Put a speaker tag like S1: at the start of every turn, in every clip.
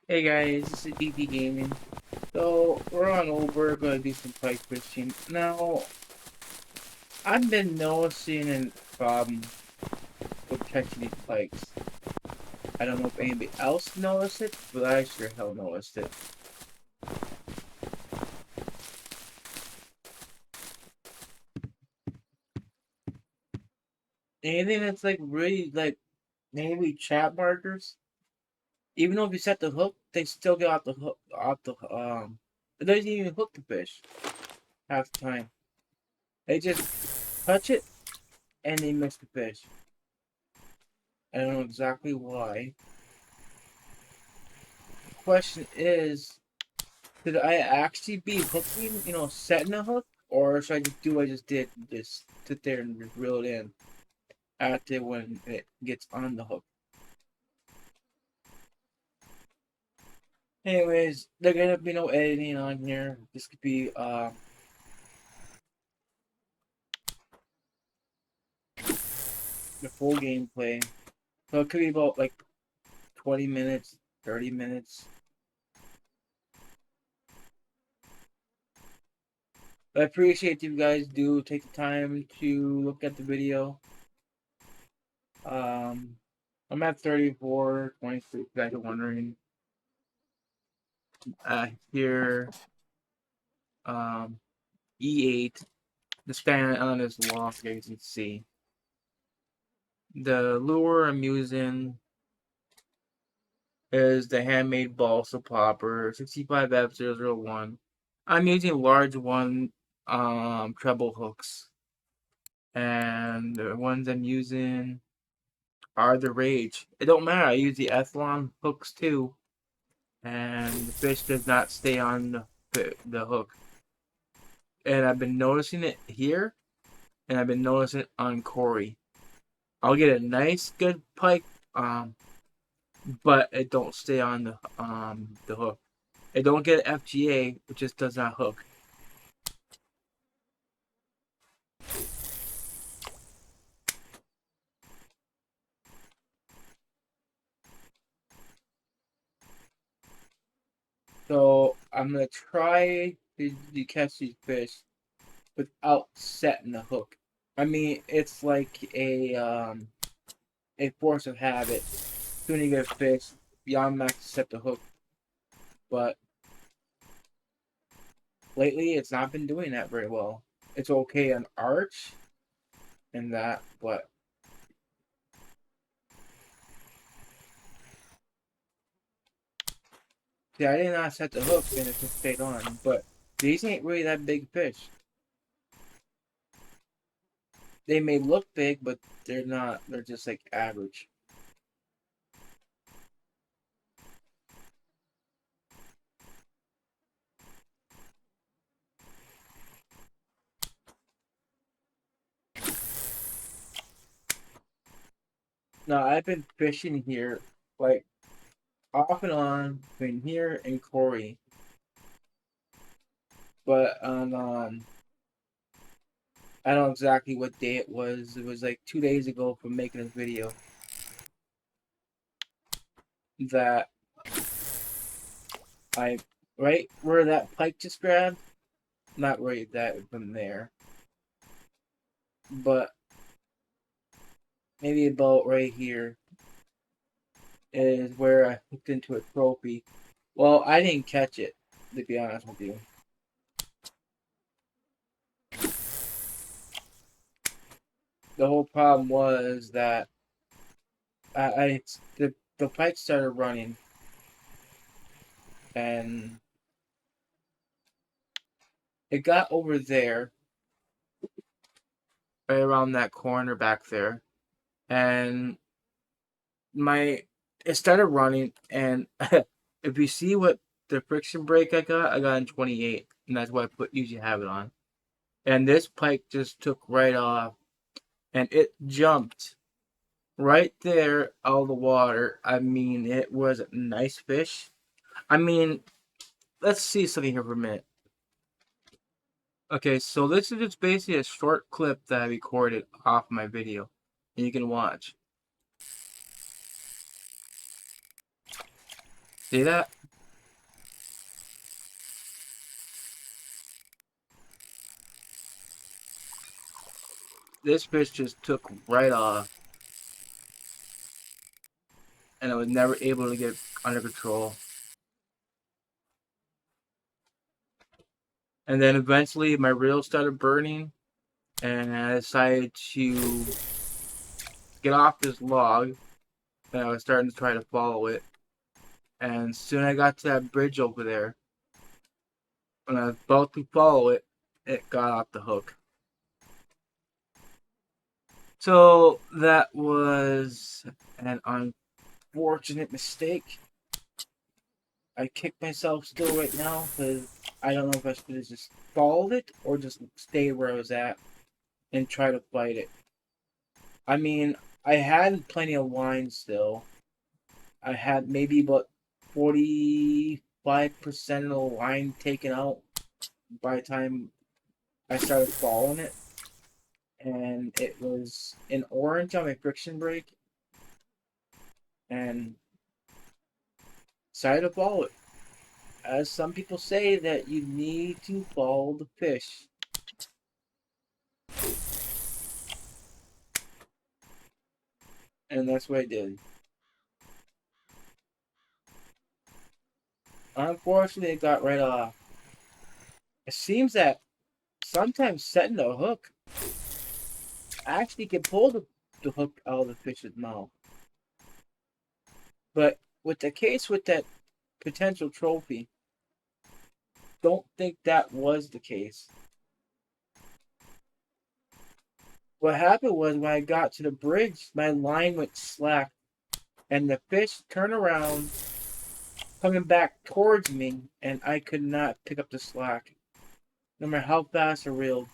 S1: Hey guys, this is DP Gaming. So we're on Burg, gonna do some pike fishing. Now I've been noticing a problem with catching these pikes. I don't know if anybody else noticed it, but I sure hell noticed it. Anything that's like really like maybe trap markers, even though if you set the hook, they still get off the hook it doesn't even hook the fish half the time. They just touch it and they miss the fish. I don't know exactly why. Question is, should I actually be hooking, setting a hook, or should I just do what I just did, just sit there and just reel it in after when it gets on the hook? Anyways, there gonna be no editing on here. This could be the full gameplay, so it could be about like 20 minutes, 30 minutes. But I appreciate you guys do take the time to look at the video. I'm at 34, 23, if you guys are wondering. Here, E8, the stand on this wall, as you can see. The lure I'm using is the handmade balsa popper 65F001. I'm using large one treble hooks, and the ones I'm using are the Rage. It don't matter. I use the Ethlon hooks too, and the fish does not stay on the hook. And I've been noticing it here, and I've been noticing it on Kuori. I'll get a nice good pike, but it don't stay on the hook. It don't get FGA, it just does not hook. So I'm gonna try to catch these fish without setting the hook. I mean, it's like a force of habit. Soon you get a fish, beyond max to set the hook. But lately, it's not been doing that very well. It's okay on arch and that, but see, I did not set the hook and it just stayed on. But these ain't really that big fish. They may look big, but they're not. They're just like average. Now, I've been fishing here, like, off and on between here and Kuori. But I don't know exactly what day it was. It was like 2 days ago from making this video that I, right where that pike just grabbed, not right that from there, but maybe about right here is where I hooked into a trophy. Well, I didn't catch it, to be honest with you. The whole problem was that the pike started running, and it got over there, right around that corner back there, and it started running, and if you see what the friction brake I got in 28, and that's why I usually have it on. And this pike just took right off, and it jumped right there out of the water. I mean, it was a nice fish. I mean, let's see something here for a minute. Okay, so this is just basically a short clip that I recorded off my video, and you can watch. See that? This fish just took right off, and I was never able to get under control. And then eventually my reel started burning, and I decided to get off this log, and I was starting to try to follow it. And soon I got to that bridge over there. When I was about to follow it, it got off the hook. So that was an unfortunate mistake. I kick myself still right now because I don't know if I should have just followed it or just stay where I was at and try to fight it. I mean, I had plenty of line still. I had maybe about 45% of the line taken out by the time I started following it. And it was in orange on my friction brake. And decided to follow it. As some people say that you need to follow the fish. And that's what I did. Unfortunately, it got right off. It seems that sometimes setting the hook actually can pull the hook out of the fish's mouth. But with the case with that potential trophy, don't think that was the case. What happened was when I got to the bridge, my line went slack, and the fish turned around, coming back towards me, and I could not pick up the slack, no matter how fast I reeled.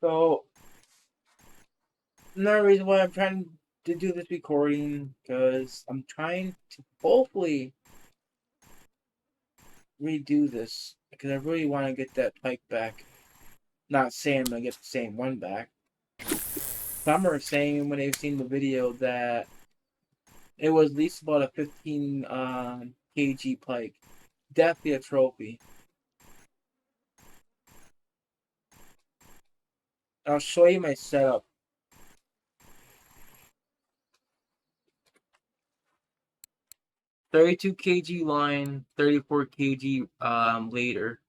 S1: So another reason why I'm trying to do this recording, because I'm trying to hopefully redo this, because I really want to get that Pike back. Not saying I'm gonna get the same one back. Some are saying when they've seen the video that it was at least about a 15 kg Pike. Definitely a trophy. I'll show you my setup. 32 kg line, 34 kg later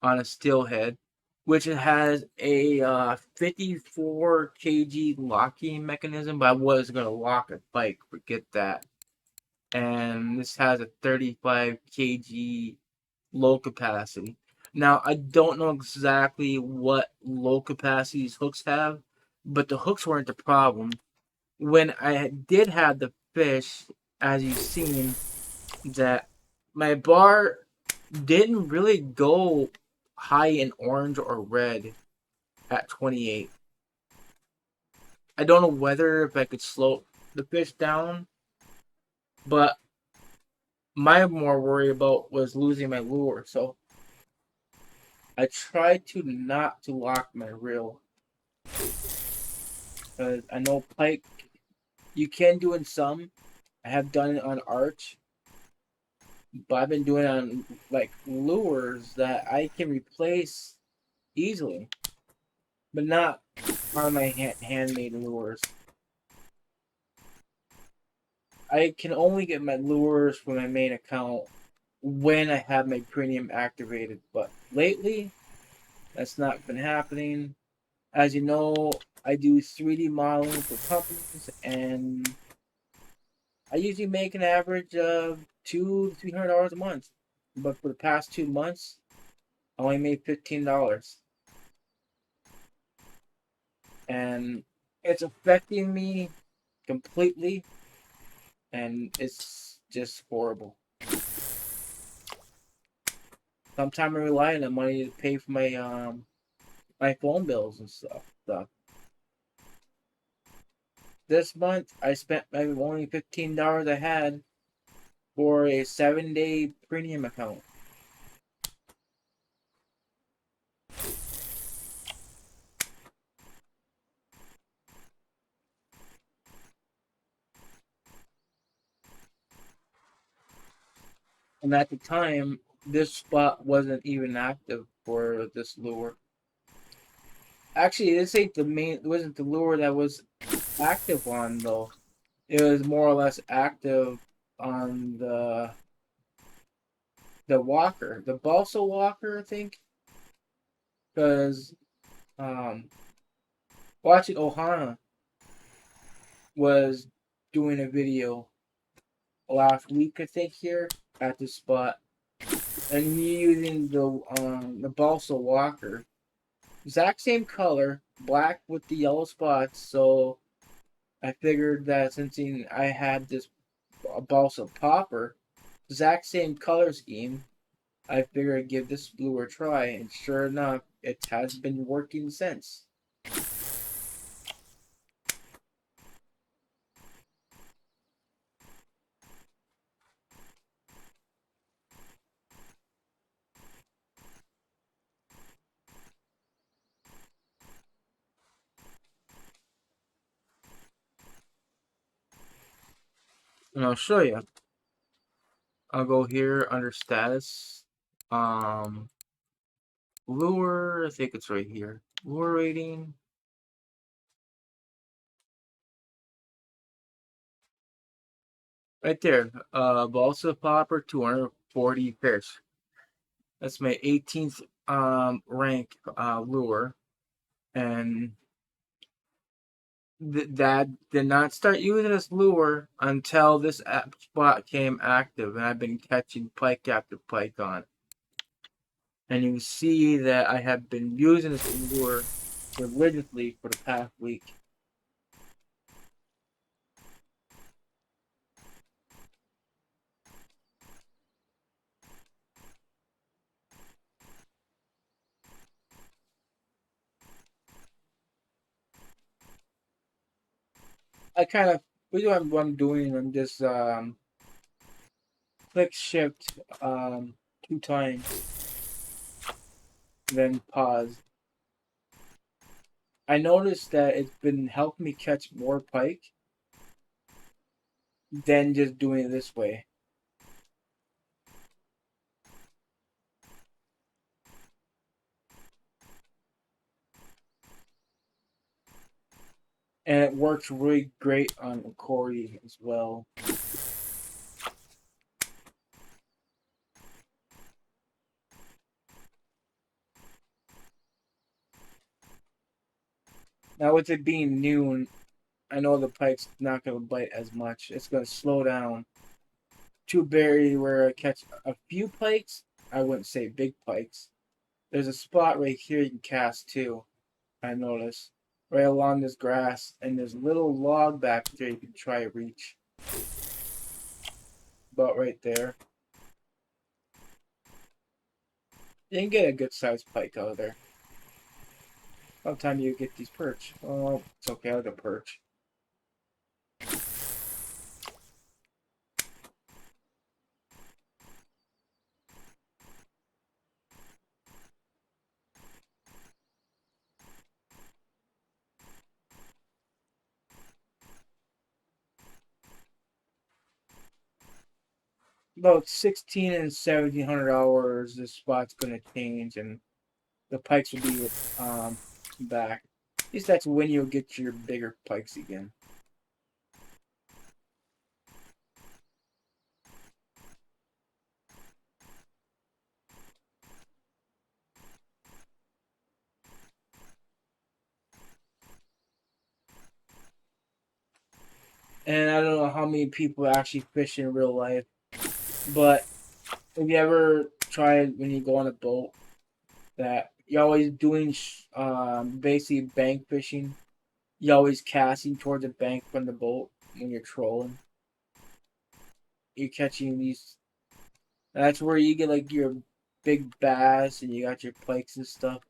S1: on a steelhead, which has a 54 kg locking mechanism, but I was gonna lock a Pike, forget that. And this has a 35 kg low capacity. Now I don't know exactly what low capacity these hooks have, but the hooks weren't the problem. When I did have the fish, as you've seen, that my bar didn't really go high in orange or red at 28. I don't know whether if I could slow the fish down, but my more worry about was losing my lure. So I tried to not to lock my reel, because I know Pike you can do in some. I have done it on arch, but I've been doing it on like lures that I can replace easily, but not on my handmade lures. I can only get my lures from my main account when I have my premium activated, but lately that's not been happening. As you know, I do 3D modeling for companies, and I usually make an average of $200 to $300 a month. But for the past 2 months, I only made $15, and it's affecting me completely, and it's just horrible. Sometimes I rely on the money to pay for my my phone bills and stuff. this month I spent maybe only $15 I had for a 7-day premium account. And at the time, this spot wasn't even active for this lure. Actually, this ain't the main. It wasn't the lure that was active on though. It was more or less active on the walker, the balsa walker, I think, because um, watching Ohana was doing a video last week, I think, here at this spot, and he using the balsa walker, exact same color, black with the yellow spots. So I figured that since I had this balsa popper, exact same color scheme, I figured I'd give this lure a try, and sure enough, it has been working since. And I'll show you. I'll go here under status. Lure, I think it's right here. Lure rating. Right there. Balsa popper, 240 fish. That's my 18th rank lure. And that did not start using this lure until this spot came active, and I've been catching pike after pike on it. And you see that I have been using this lure religiously for the past week. I kind of, what I'm doing, I'm just click shift 2 times, then pause. I noticed that it's been helping me catch more pike than just doing it this way. And it works really great on Kuori as well. Now with it being noon, I know the pike's not going to bite as much. It's going to slow down. To Berry, where I catch a few pikes, I wouldn't say big pikes. There's a spot right here you can cast too, I noticed. Right along this grass, and there's a little log back there you can try to reach. About right there. You can get a good sized pike out of there. By the time you get these perch. Oh, it's okay, I'll get perch. About 16 and 1700 hours, this spot's gonna change, and the pikes will be back. At least that's when you'll get your bigger pikes again. And I don't know how many people actually fish in real life, but have you ever tried when you go on a boat that you're always doing basically bank fishing? You're always casting towards the bank from the boat when you're trolling. You're catching these. That's where you get like your big bass and you got your pikes and stuff.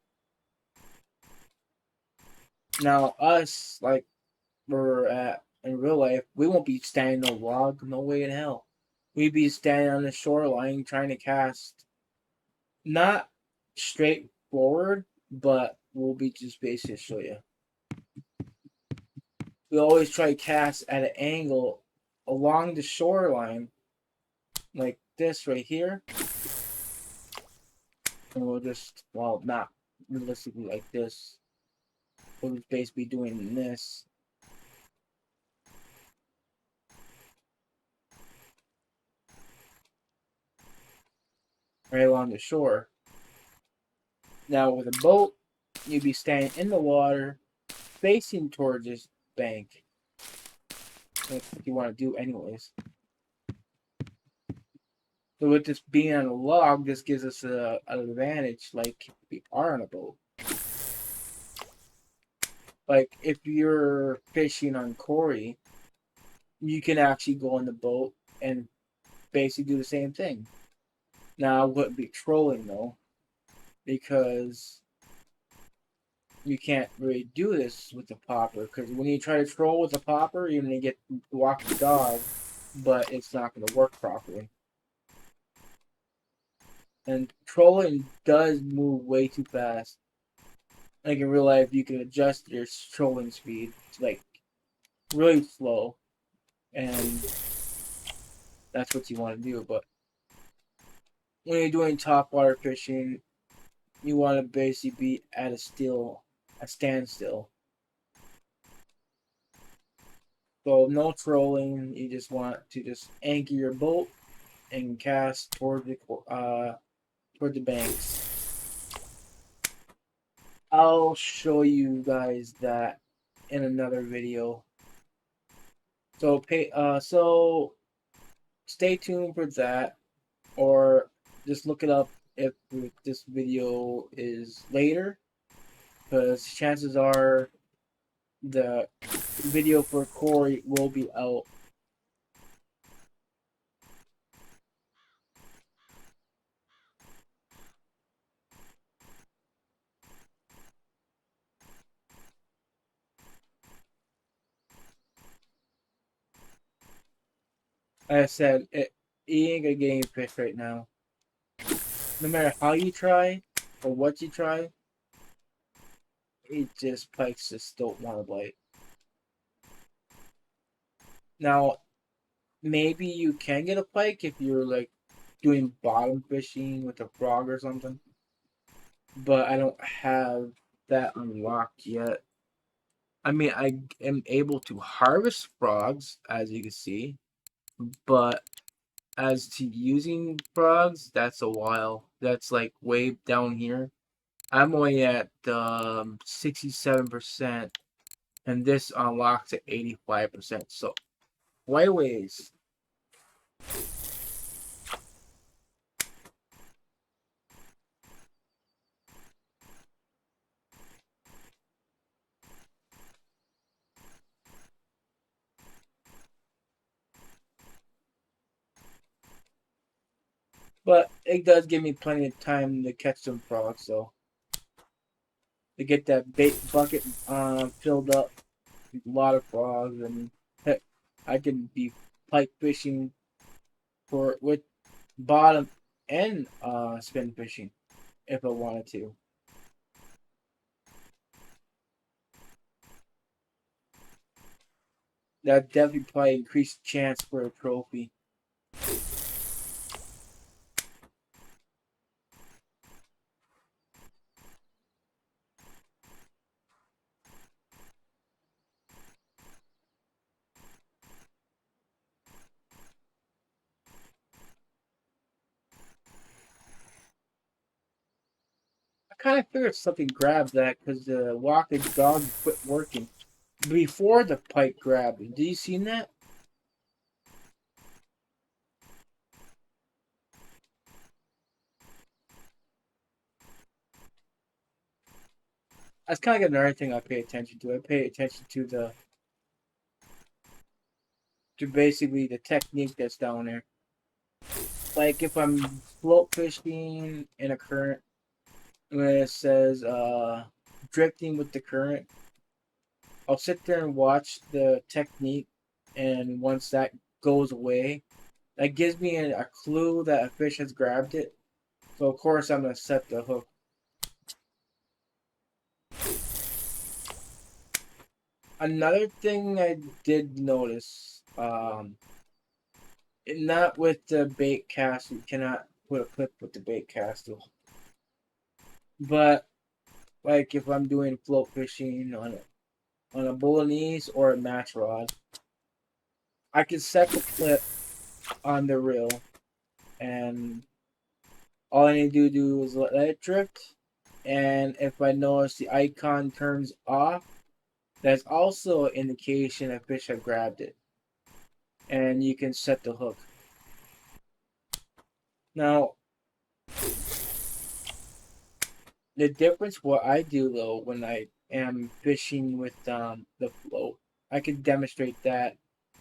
S1: Now us, like, we're at in real life, we won't be standing on a log. No way in hell. We'd be standing on the shoreline trying to cast. Not straightforward, but we'll be just basically show you. We always try to cast at an angle along the shoreline, like this right here. And we'll just, well, not realistically like this. We'll just basically be doing this. Right along the shore. Now with a boat, you'd be standing in the water, facing towards this bank. That's what you want to do anyways. So with this being on a log, this gives us an advantage, like we are on a boat. Like if you're fishing on Kuori, you can actually go on the boat and basically do the same thing. Now, it wouldn't be trolling though, because you can't really do this with the popper. Because when you try to troll with the popper, you're gonna get walk the dog, but it's not gonna work properly. And trolling does move way too fast. Like in real life, you can adjust your trolling speed to like really slow, and that's what you want to do. But when you're doing top water fishing, you want to basically be at a standstill. So no trolling. You just want to just anchor your boat and cast toward the banks. I'll show you guys that in another video. So so stay tuned for that, or just look it up if this video is later, because chances are the video for Kuori will be out. Like I said, he ain't gonna get any fish right now. No matter how you try or what you try, pikes just don't want to bite. Now, maybe you can get a pike if you're like doing bottom fishing with a frog or something, but I don't have that unlocked yet. I mean, I am able to harvest frogs, as you can see, but as to using frogs, that's a while. That's like way down here. I'm only at 67%, and this unlocks at 85%. So, quite a ways. But it does give me plenty of time to catch some frogs, so to get that bait bucket filled up with a lot of frogs, and heck, I can be pike fishing with bottom and spin fishing if I wanted to. That definitely probably increased chance for a trophy. I kind of figured something grabbed that because the walking dog quit working before the pike grabbed it. Did you see that? That's kind of another thing I pay attention to. I pay attention to basically the technique that's down there. Like if I'm float fishing in a current, when it says drifting with the current, I'll sit there and watch the technique, and once that goes away, that gives me a clue that a fish has grabbed it. So of course I'm gonna set the hook. Another thing I did notice, not with the bait cast, you cannot put a clip with the bait cast, but like if I'm doing float fishing on a Bolognese or a match rod, I can set the clip on the reel, and all I need to do is let it drift. And if I notice the icon turns off, that's also an indication a fish have grabbed it. And you can set the hook. Now, the difference what I do though when I am fishing with the float, I can demonstrate that.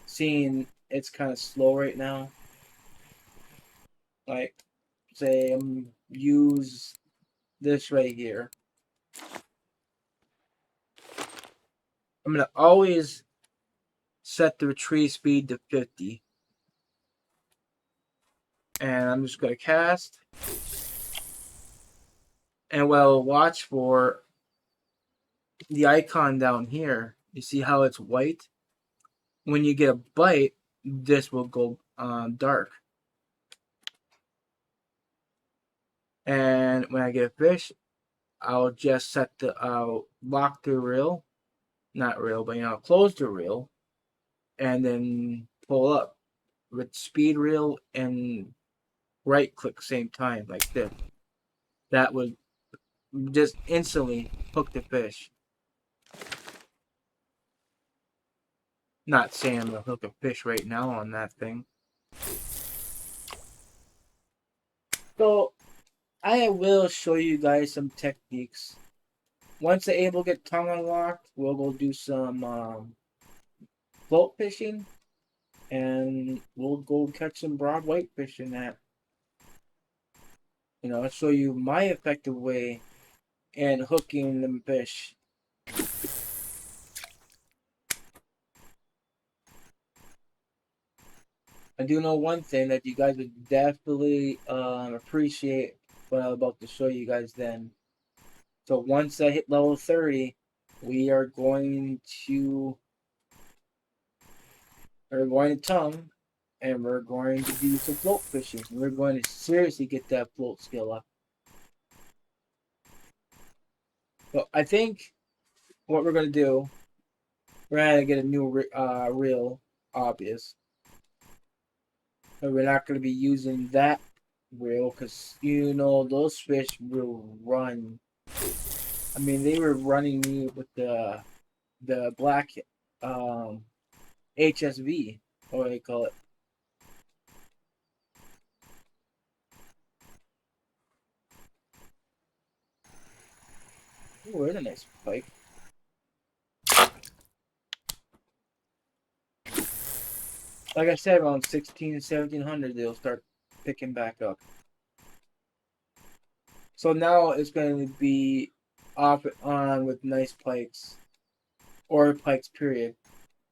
S1: Seeing it's kind of slow right now. Like, say use this right here. I'm gonna always set the retrieve speed to 50. And I'm just gonna cast. And what I'll watch for the icon down here, you see how it's white? When you get a bite, this will go dark. And when I get a fish, I'll just set I'll lock the reel, not reel, but close the reel, and then pull up with speed reel and right click same time like this. That would just instantly hook the fish. Not saying I'm gonna hook a fish right now on that thing. So I will show you guys some techniques. Once the able get tongue unlocked, we'll go do some float fishing, and we'll go catch some broad white fish in that. I'll show you my effective way in hooking them fish. I do know one thing that you guys would definitely appreciate what I'm about to show you guys then. So once I hit level 30, we are going to tongue, and we're going to do some float fishing. We're going to seriously get that float skill up. So I think what we're going to do, we're going to get a new reel, obvious. But we're not going to be using that reel because, those fish will run. I mean, they were running me with the black HSV, or what do they call it. Oh, there's a nice pike. Like I said, around 1700, they'll start picking back up. So now it's going to be off and on with nice pikes, or pikes period,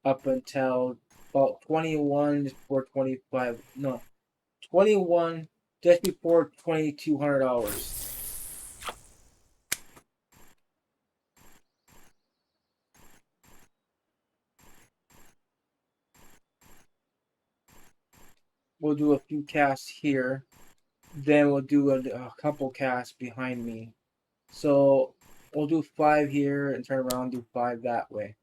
S1: up until about 21 before 25. No, 21 just before 2200 hours. We'll do a few casts here, then we'll do a couple casts behind me. So we'll do 5 here and turn around and do 5 that way.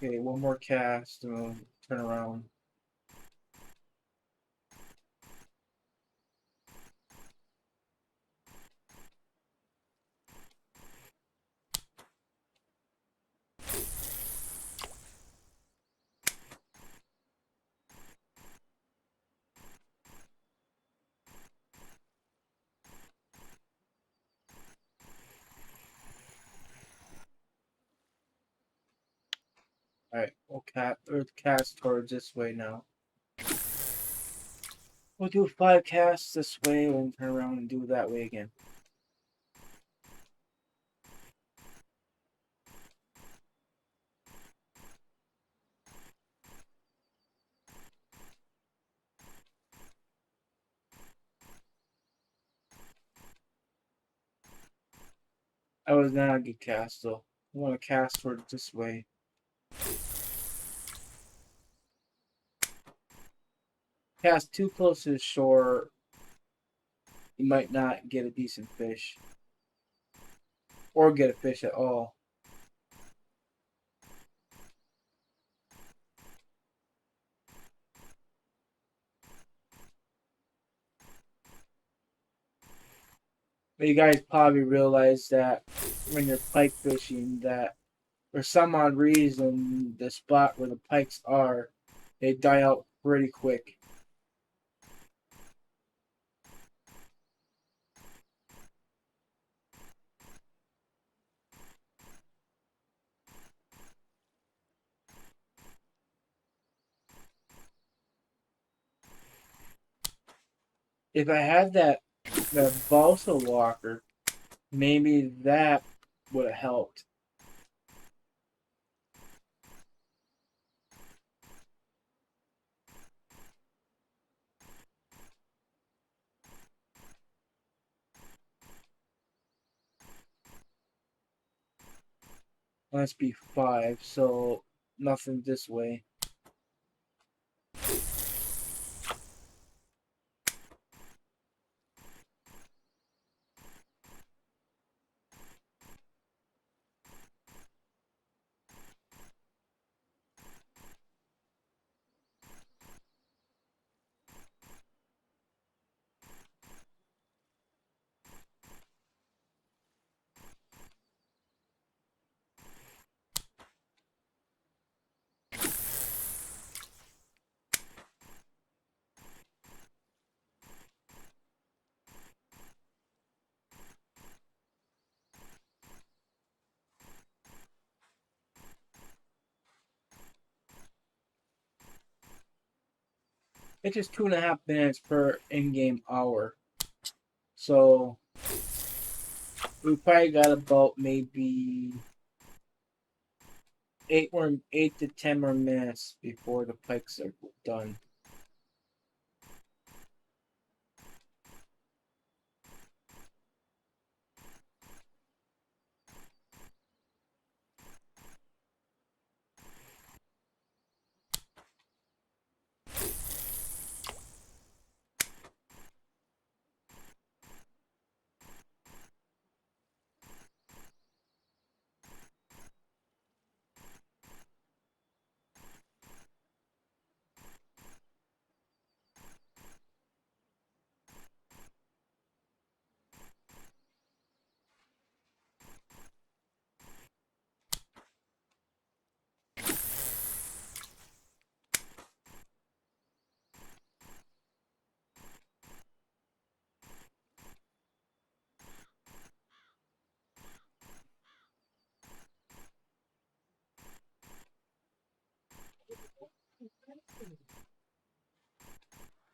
S1: Okay, one more cast and we'll turn around. We'll cast towards this way now. We'll do 5 casts this way and turn around and do it that way again. I was not a good cast though. I want to cast towards this way. Cast too close to the shore, you might not get a decent fish. Or get a fish at all. But you guys probably realize that when you're pike fishing that for some odd reason the spot where the pikes are, they die out pretty quick. If I had that balsa walker, maybe that would have helped. Must be 5, so nothing this way. It's just 2.5 minutes per in-game hour. So we probably got about maybe 8 to 10 more minutes before the pikes are done.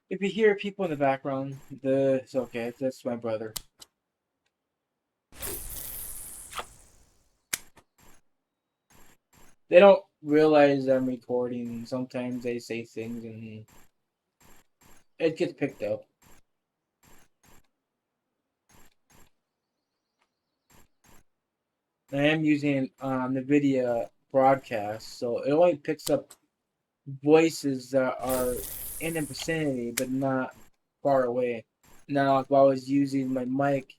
S1: If you hear people in the background, it's okay. That's my brother. They don't realize I'm recording. Sometimes they say things and it gets picked up. I am using NVIDIA broadcast, so it only picks up voices that are in the vicinity but not far away. Now, if I was using my mic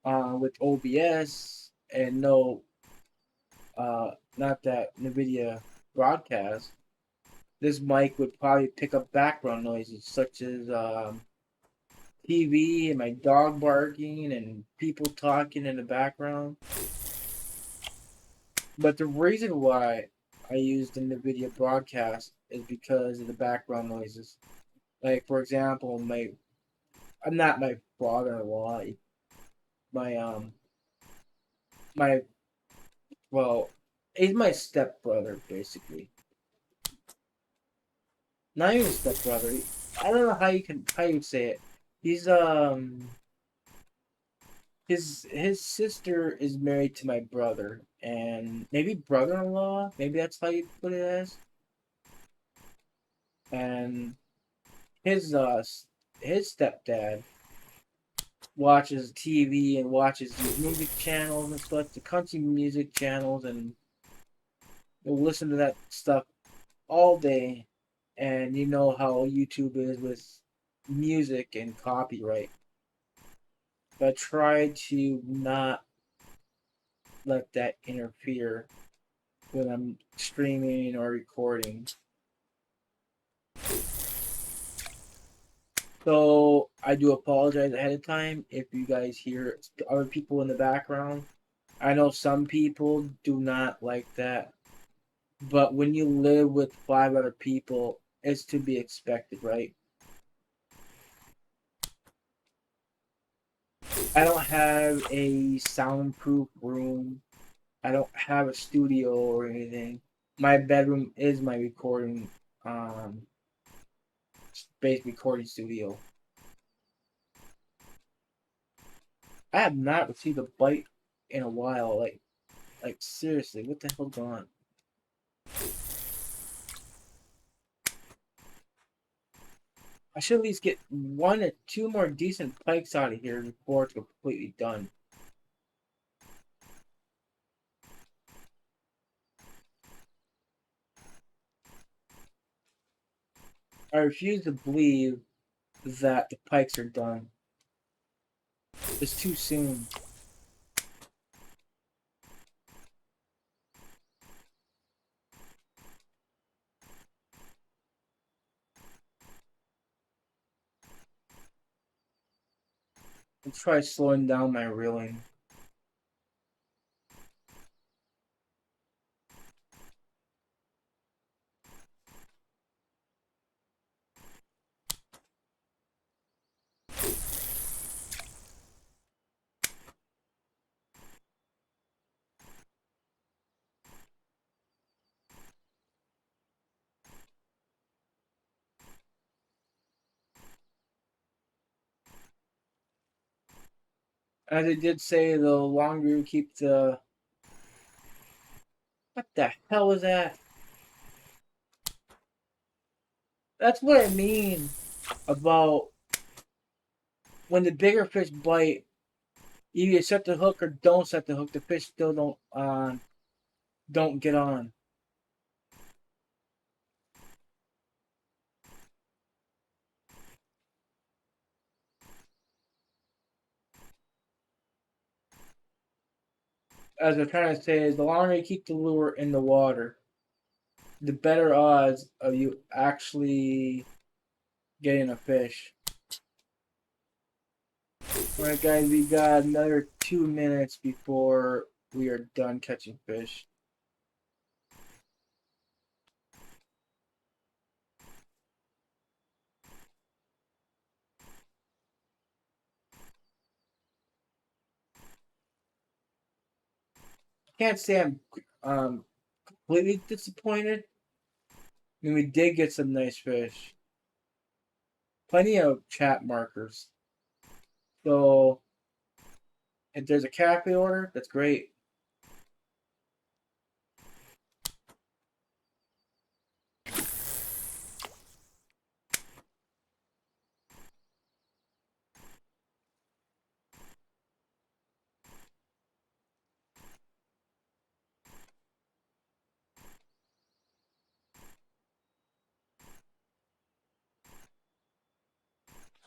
S1: with OBS and not that NVIDIA broadcast, this mic would probably pick up background noises such as TV and my dog barking and people talking in the background. But the reason why I used the NVIDIA broadcast is because of the background noises. Like for example, I'm not my father-in-law. My my well, he's my stepbrother basically. not even stepbrother. I don't know how you say it. He's his sister is married to my brother, and maybe brother-in-law. Maybe that's how you put it as. And his his stepdad watches TV and watches these music channels and stuff, the country music channels, and will listen to that stuff all day. And you know how YouTube is with music and copyright. But try to not let that interfere when I'm streaming or recording. So I do apologize ahead of time if you guys hear other people in the background. I know some people do not like that, but when you live with 5 other people, it's to be expected, right? I don't have a soundproof room. I don't have a studio or anything. My bedroom is my recording space, recording studio. I have not received a bite in a while. Like seriously, what the hell going on? I should at least get 1 or 2 more decent pikes out of here before it's completely done. I refuse to believe that the pikes are done. It's too soon. Let's try slowing down my reeling. As I did say, the longer you keep the... What the hell is that? That's what I mean about when the bigger fish bite, you either set the hook or don't set the hook. The fish still don't get on. As I'm trying to say is, the longer you keep the lure in the water, the better odds of you actually getting a fish. Alright guys, we got another 2 minutes before we are done catching fish. Can't say I'm completely disappointed. I mean, we did get some nice fish. Plenty of chat markers. So, if there's a cafe order, that's great.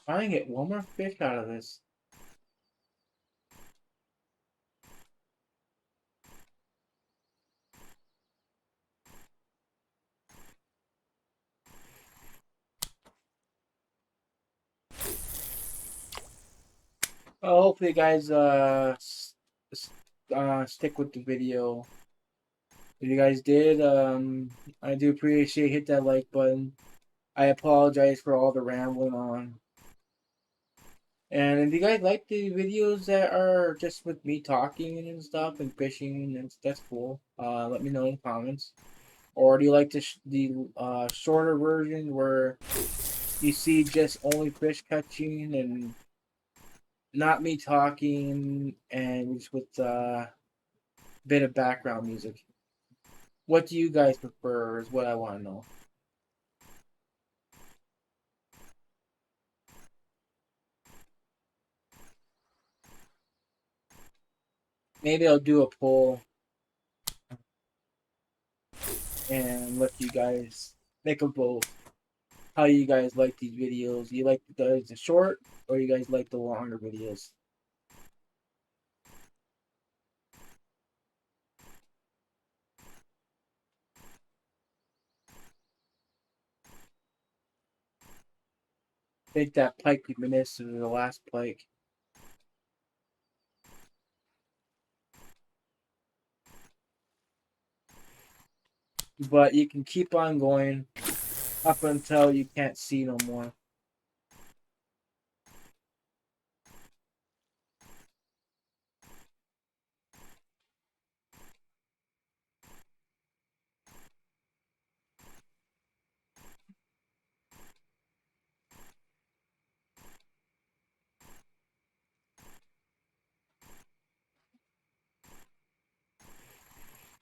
S1: I can get 1 more fish out of this. Well, hopefully, you guys stick with the video. If you guys did, I do appreciate, hit that like button. I apologize for all the rambling on. And if you guys like the videos that are just with me talking and stuff and fishing, and that's cool. Let me know in the comments. Or do you like the shorter version where you see just only fish catching and not me talking and just with a bit of background music? What do you guys prefer is what I want to know. Maybe I'll do a poll and let you guys make a vote. How you guys like these videos? You like the short or you guys like the longer videos? I think that Pike we missed is the last Pike. But you can keep on going up until you can't see no more.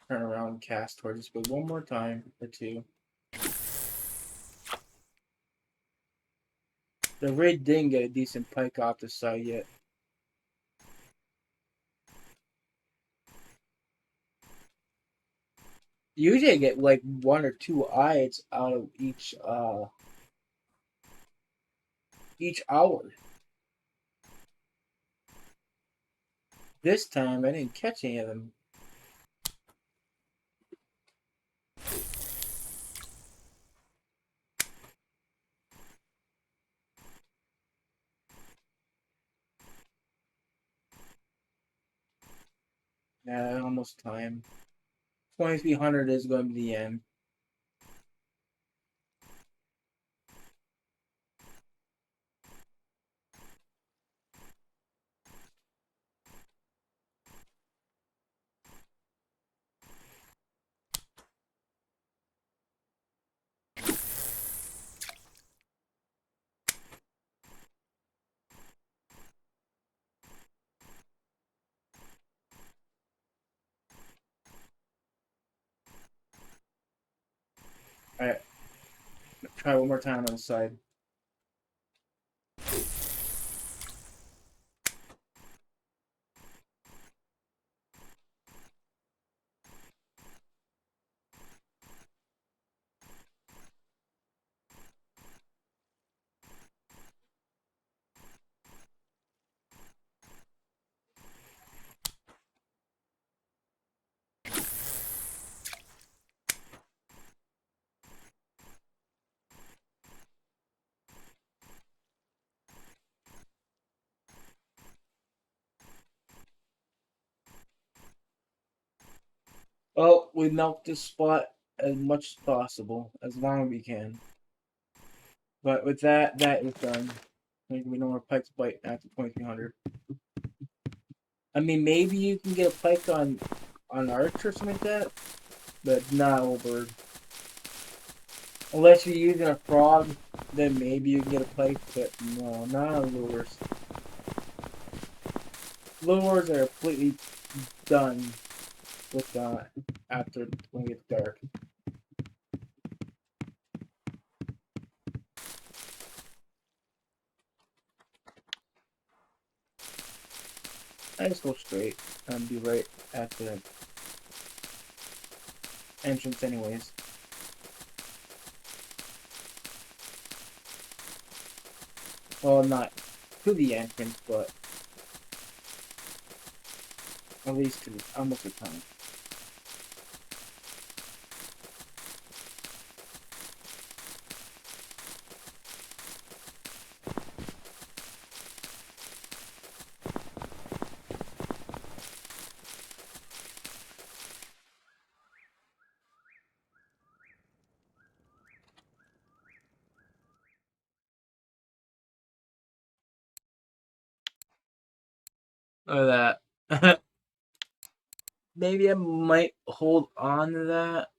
S1: Turn around and cast towards this, but one more time or two. The raid didn't get a decent Pike off the side yet. Usually I get like one or two eyes out of each hour. This time I didn't catch any of them. Yeah, almost time. 2300 is going to be the end. Alright, try one more time on the side. Well, we milk this spot as much as possible, as long as we can. But with that, that is done. I think we know where Pike's bite after 2300. I mean, maybe you can get a Pike on Arch or something like that, but not over. Unless you're using a frog, then maybe you can get a Pike, but no, not on lures. Lures are completely done with after when it gets dark. I just go straight and be right at the entrance anyways. Well, not to the entrance, but at least to almost the time. Look at that. Maybe I might hold on to that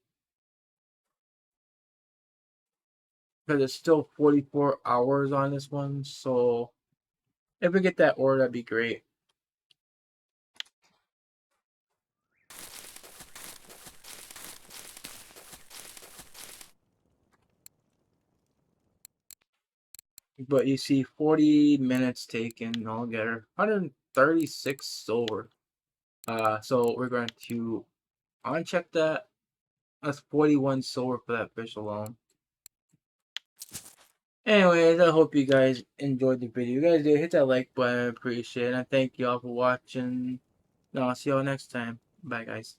S1: because it's still 44 hours on this one. So if we get that order, that'd be great. But you see 40 minutes taken altogether. 136 silver. So we're going to uncheck that. That's 41 silver for that fish alone. Anyways, I hope you guys enjoyed the video. You guys did, hit that like button. I appreciate it. And thank you all for watching. No, I'll see y'all next time. Bye, guys.